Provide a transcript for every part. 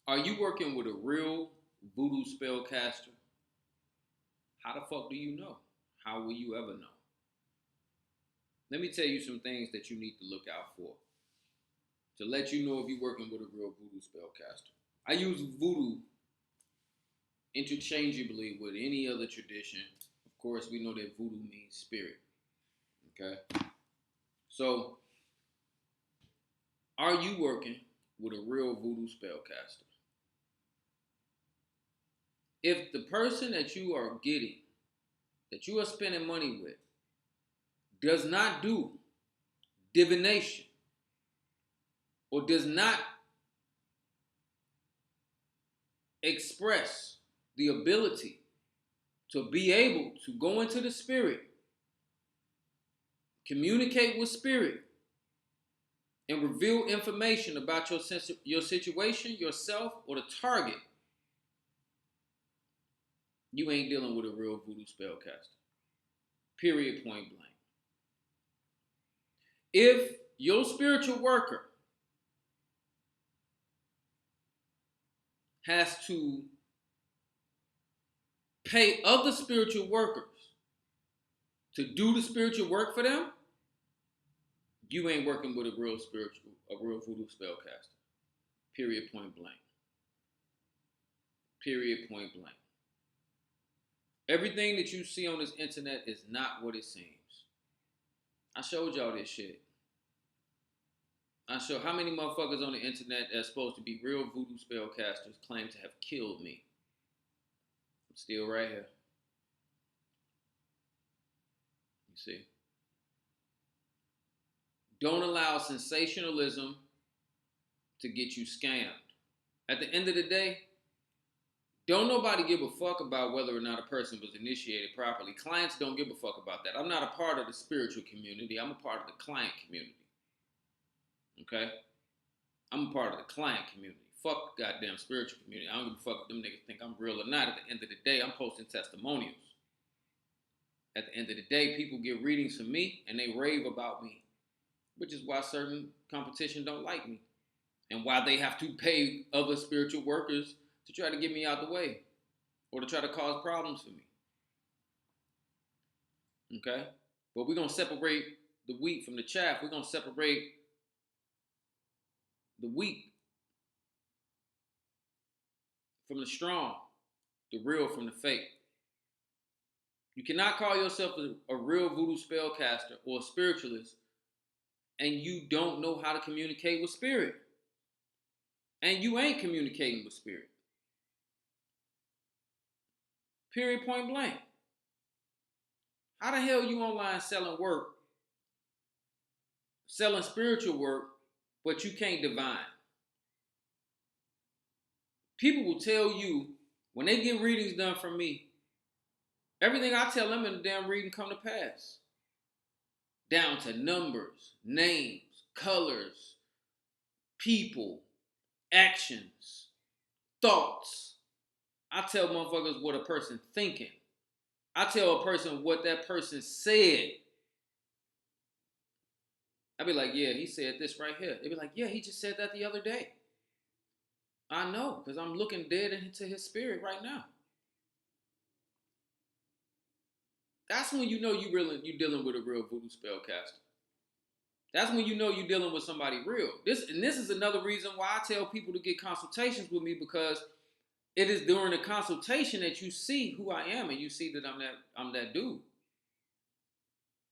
Are you working with a real voodoo spellcaster? How the fuck do you know? How will you ever know? Let me tell you some things that you need to look out for to let you know if you're working with a real voodoo spellcaster. I use voodoo interchangeably with any other tradition. Of course, we know that voodoo means spirit. Okay? So, are you working with a real voodoo spellcaster? If the person that you are getting, that you are spending money with, does not do divination or does not express the ability to be able to go into the spirit, communicate with spirit, and reveal information about your situation, yourself, or the target, you ain't dealing with a real voodoo spellcaster. Period, point blank. If your spiritual worker has to pay other spiritual workers to do the spiritual work for them, you ain't working with a real voodoo spellcaster. Period, point blank. Period, point blank. Everything that you see on this internet is not what it seems. I showed y'all this shit. I showed how many motherfuckers on the internet that's supposed to be real voodoo spellcasters claim to have killed me. I'm still right here. You see? Don't allow sensationalism to get you scammed. At the end of the day, don't nobody give a fuck about whether or not a person was initiated properly. Clients don't give a fuck about that. I'm not a part of the spiritual community. I'm a part of the client community. Okay? I'm a part of the client community. Fuck the goddamn spiritual community. I don't give a fuck if them niggas think I'm real or not. At the end of the day, I'm posting testimonials. At the end of the day, people get readings from me and they rave about me, which is why certain competition don't like me and why they have to pay other spiritual workers to try to get me out the way or to try to cause problems for me. Okay? But we're going to separate the wheat from the chaff. We're going to separate the weak from the strong, the real from the fake. You cannot call yourself a real voodoo spellcaster or a spiritualist and you don't know how to communicate with spirit. And you ain't communicating with spirit. Period, point blank. How the hell you online selling work, selling spiritual work, but you can't divine? People will tell you when they get readings done from me, everything I tell them in the damn reading come to pass. Down to numbers, names, colors, people, actions, thoughts. I tell motherfuckers what a person thinking. I tell a person what that person said. I be like, yeah, he said this right here. They be like, yeah, he just said that the other day. I know, because I'm looking dead into his spirit right now. That's when you know you dealing with a real voodoo spellcaster. That's when you know you're dealing with somebody real. This is another reason why I tell people to get consultations with me, because it is during the consultation that you see who I am and you see that I'm that dude.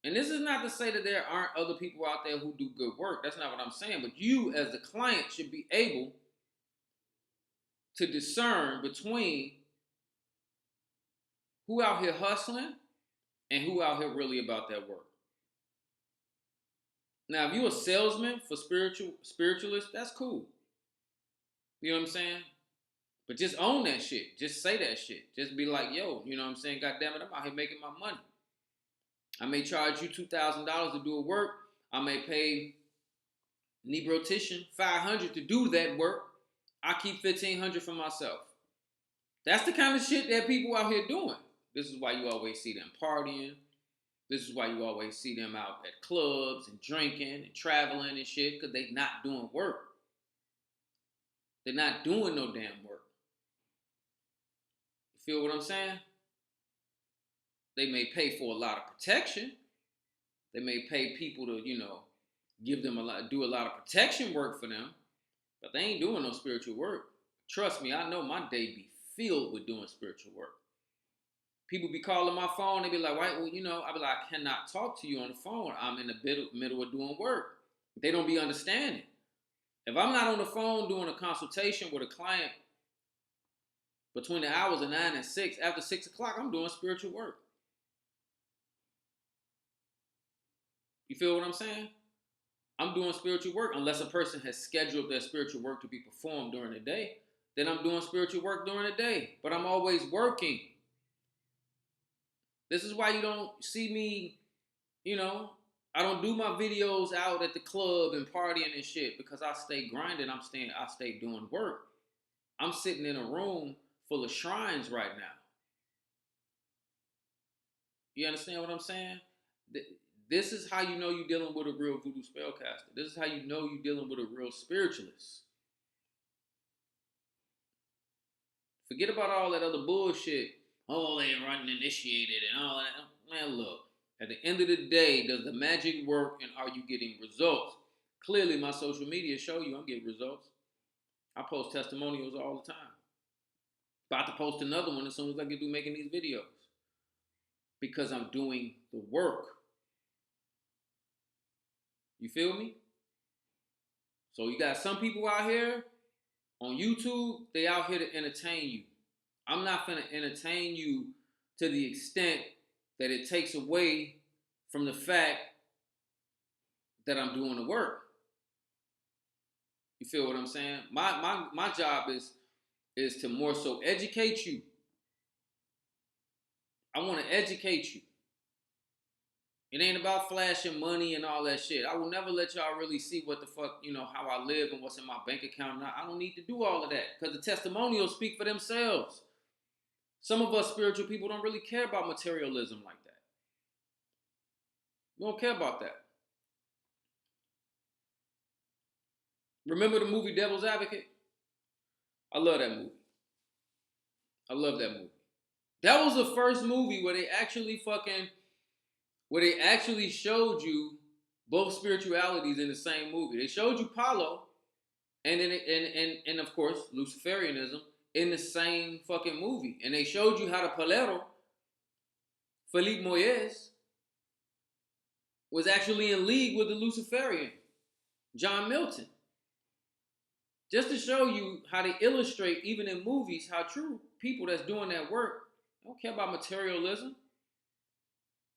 And this is not to say that there aren't other people out there who do good work. That's not what I'm saying. But you as the client should be able to discern between who out here hustling and who out here really about that work. Now, if you're a salesman for spiritualists, that's cool. You know what I'm saying? But just own that shit. Just say that shit. Just be like, yo, you know what I'm saying? God damn it, I'm out here making my money. I may charge you $2,000 to do a work. I may pay Nebro Tishin $500 to do that work. I keep $1,500 for myself. That's the kind of shit that people out here doing. This is why you always see them partying. This is why you always see them out at clubs and drinking and traveling and shit, because they not doing work. They're not doing no damn work. You feel what I'm saying? They may pay for a lot of protection. They may pay people to, give them do a lot of protection work for them, but they ain't doing no spiritual work. Trust me, I know my day be filled with doing spiritual work. People be calling my phone. They be like, "Why? Well, I be like, I cannot talk to you on the phone. I'm in the middle of doing work." They don't be understanding. If I'm not on the phone doing a consultation with a client between the hours of 9 and 6, after 6 o'clock, I'm doing spiritual work. You feel what I'm saying? I'm doing spiritual work unless a person has scheduled their spiritual work to be performed during the day. Then I'm doing spiritual work during the day. But I'm always working. This is why you don't see me, I don't do my videos out at the club and partying and shit because I stay grinding. I stay doing work. I'm sitting in a room full of shrines right now. You understand what I'm saying? This is how you know you're dealing with a real voodoo spellcaster. This is how you know you're dealing with a real spiritualist. Forget about all that other bullshit. Oh, they running initiated and all that. Man, look. At the end of the day, does the magic work and are you getting results? Clearly, my social media show you I'm getting results. I post testimonials all the time. About to post another one as soon as I get through making these videos. Because I'm doing the work. You feel me? So you got some people out here on YouTube, they out here to entertain you. I'm not finna entertain you to the extent that it takes away from the fact that I'm doing the work. You feel what I'm saying? My job is to more so educate you. I want to educate you. It ain't about flashing money and all that shit. I will never let y'all really see what the fuck, how I live and what's in my bank account. I don't need to do all of that because the testimonials speak for themselves. Some of us spiritual people don't really care about materialism like that. We don't care about that. Remember the movie Devil's Advocate? I love that movie. I love that movie. That was the first movie where they actually showed you both spiritualities in the same movie. They showed you Paulo and of course Luciferianism in the same fucking movie. And they showed you how the Palero, Felipe Moyes, was actually in league with the Luciferian, John Milton. Just to show you how they illustrate, even in movies, how true people that's doing that work don't care about materialism.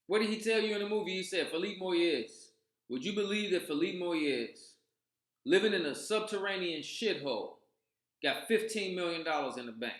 What did he tell you in the movie? He said, Felipe Moyes, would you believe that Felipe Moyes, living in a subterranean shithole, got $15 million in the bank?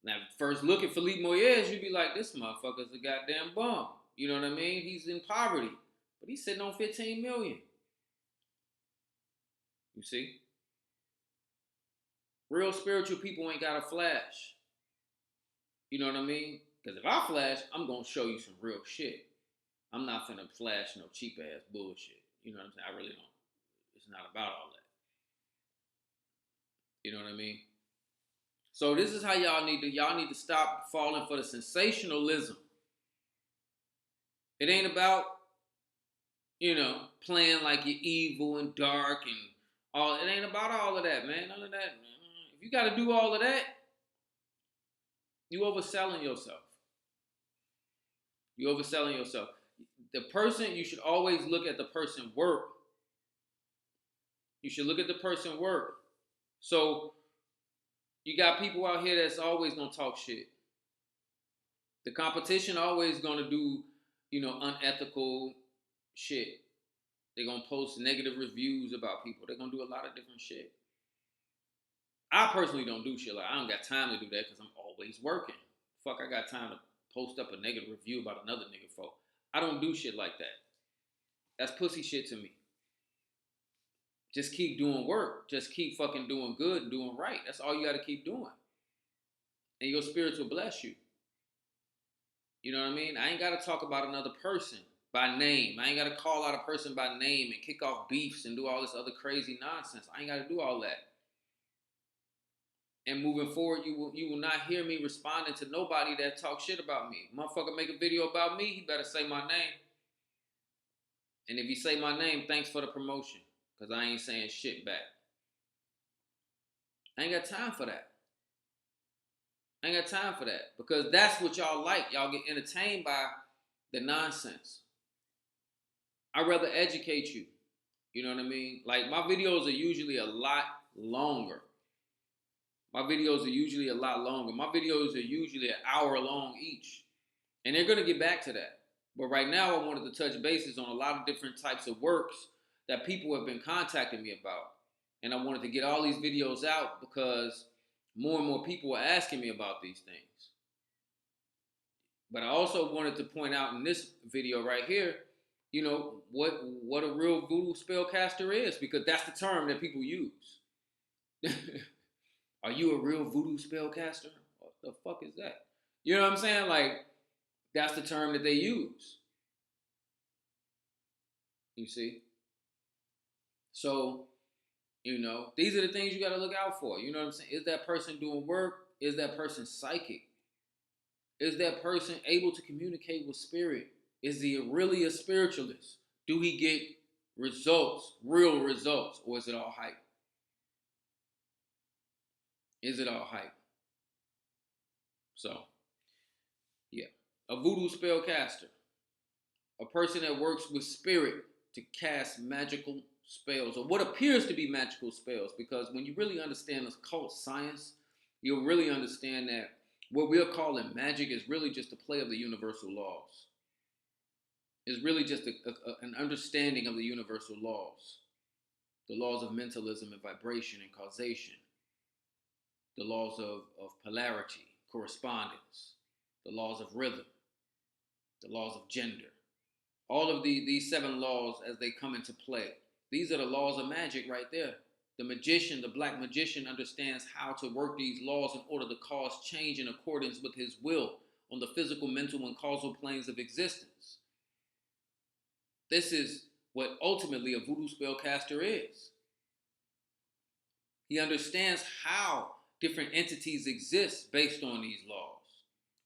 Now, first look at Felipe Moyes, you'd be like, this motherfucker's a goddamn bum. You know what I mean? He's in poverty. But he's sitting on $15 million. You see? Real spiritual people ain't got to flash. You know what I mean? Because if I flash, I'm going to show you some real shit. I'm not finna flash no cheap ass bullshit. You know what I'm saying? I really don't. It's not about all that. You know what I mean? So this is how y'all need to stop falling for the sensationalism. It ain't about, playing like you're evil and dark and all. It ain't about all of that, man. None of that, man. If you got to do all of that, you overselling yourself. You overselling yourself. The person, you should always look at the person work. You should look at the person work. So you got people out here that's always gonna talk shit. The competition always gonna do, unethical shit. They're gonna post negative reviews about people. They're gonna do a lot of different shit. I personally don't do shit like I don't got time to do that because I'm always working. Fuck, I got time to post up a negative review about another nigga folk. I don't do shit like that. That's pussy shit to me. Just keep doing work. Just keep fucking doing good and doing right. That's all you got to keep doing. And your spirits will bless you. You know what I mean? I ain't got to talk about another person by name. I ain't got to call out a person by name and kick off beefs and do all this other crazy nonsense. I ain't got to do all that. And moving forward, you will not hear me responding to nobody that talks shit about me. Motherfucker make a video about me, he better say my name. And if you say my name, thanks for the promotion. Because I ain't saying shit back. I ain't got time for that. I ain't got time for that. Because that's what y'all like. Y'all get entertained by the nonsense. I'd rather educate you. You know what I mean? Like, my videos are usually a lot longer. My videos are usually an hour long each. And they're going to get back to that. But right now, I wanted to touch bases on a lot of different types of works that people have been contacting me about. And I wanted to get all these videos out because more and more people are asking me about these things. But I also wanted to point out in this video right here, you know, what a real voodoo spellcaster is, because that's the term that people use. Are you a real voodoo spellcaster? What the fuck is that? You know what I'm saying? Like, that's the term that they use. You see? So, you know, these are the things you got to look out for. You know what I'm saying? Is that person doing work? Is that person psychic? Is that person able to communicate with spirit? Is he really a spiritualist? Do he get results, real results, or is it all hype? Is it all hype? So, yeah. A voodoo spellcaster. A person that works with spirit to cast magical spells, or what appears to be magical spells, because when you really understand this occult science, you'll really understand that what we're calling magic is really just a play of the universal laws. It's really just an understanding of the universal laws. The laws of mentalism and vibration and causation. The laws of polarity, correspondence. The laws of rhythm. The laws of gender. All of these 7 laws as they come into play. These are the laws of magic right there. The magician, the black magician, understands how to work these laws in order to cause change in accordance with his will on the physical, mental, and causal planes of existence. This is what ultimately a voodoo spellcaster is. He understands how different entities exist based on these laws.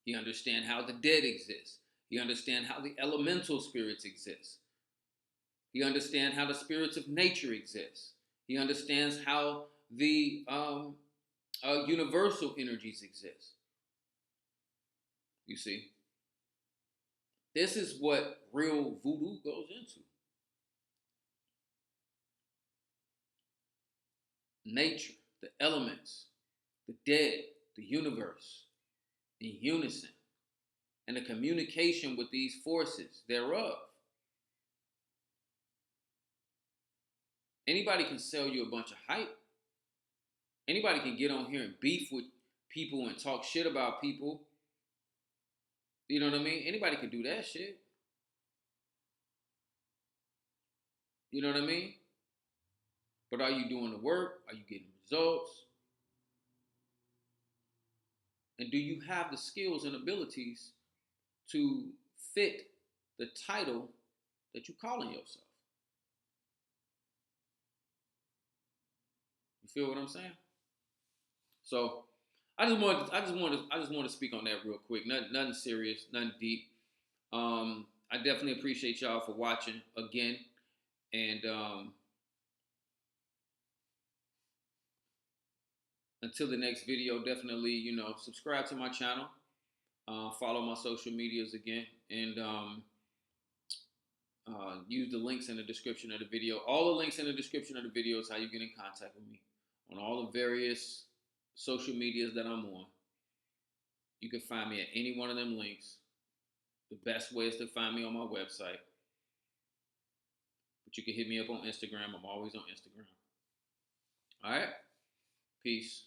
He understands how the dead exist. He understands how the elemental spirits exist. He understands how the spirits of nature exist. He understands how the universal energies exist. You see? This is what real voodoo goes into. Nature, the elements, the dead, the universe, in unison, and the communication with these forces thereof. Anybody can sell you a bunch of hype. Anybody can get on here and beef with people and talk shit about people. You know what I mean? Anybody can do that shit. You know what I mean? But are you doing the work? Are you getting results? And do you have the skills and abilities to fit the title that you're calling yourself? You feel what I'm saying? So I just want to speak on that real quick. Nothing serious, nothing deep. I definitely appreciate y'all for watching again, and until the next video, definitely subscribe to my channel, follow my social medias again, and use the links in the description of the video. All the links in the description of the video is how you get in contact with me on all the various social medias that I'm on. You can find me at any one of them links. The best way is to find me on my website. But you can hit me up on Instagram. I'm always on Instagram. All right? Peace.